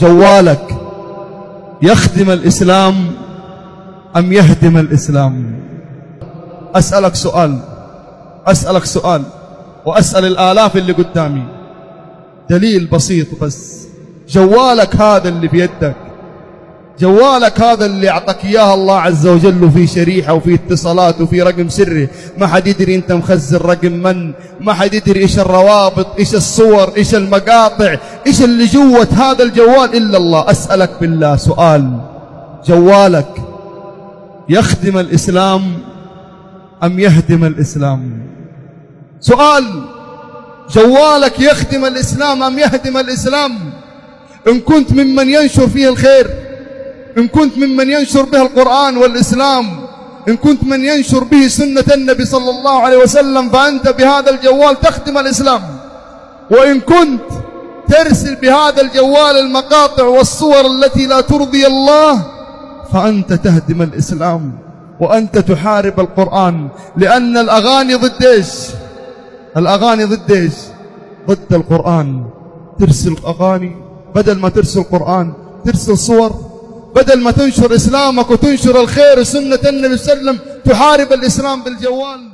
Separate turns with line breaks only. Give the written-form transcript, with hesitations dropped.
جوالك يخدم الإسلام أم يهدم الإسلام؟ أسألك سؤال وأسأل الآلاف اللي قدامي. دليل بسيط بس. جوالك هذا اللي في يدك، جوالك هذا اللي أعطاك إياه الله عز وجل، وفي شريحة وفي اتصالات وفي رقم سري، ما حد يدري أنت مخزن رقم من، ما حد يدري إيش الروابط، إيش الصور، إيش المقاطع، إيش اللي جوة هذا الجوال إلا الله. أسألك بالله سؤال، جوالك يخدم الإسلام أم يهدم الإسلام؟ سؤال، جوالك يخدم الإسلام أم يهدم الإسلام؟ إن كنت ممن ينشر فيه الخير، إن كنت ممن ينشر به القرآن والإسلام، إن كنت من ينشر به سنة النبي صلى الله عليه وسلم، فأنت بهذا الجوال تخدم الإسلام. وإن كنت ترسل بهذا الجوال المقاطع والصور التي لا ترضي الله، فأنت تهدم الإسلام وأنت تحارب القرآن. لأن الأغاني ضد إيش؟ الأغاني ضد إيش؟ ضد القرآن. ترسل أغاني بدل ما ترسل قرآن، ترسل صور. بدل ما تنشر إسلامك وتنشر الخير وسنة النبي صلى الله عليه وسلم، تحارب الإسلام بالجوال.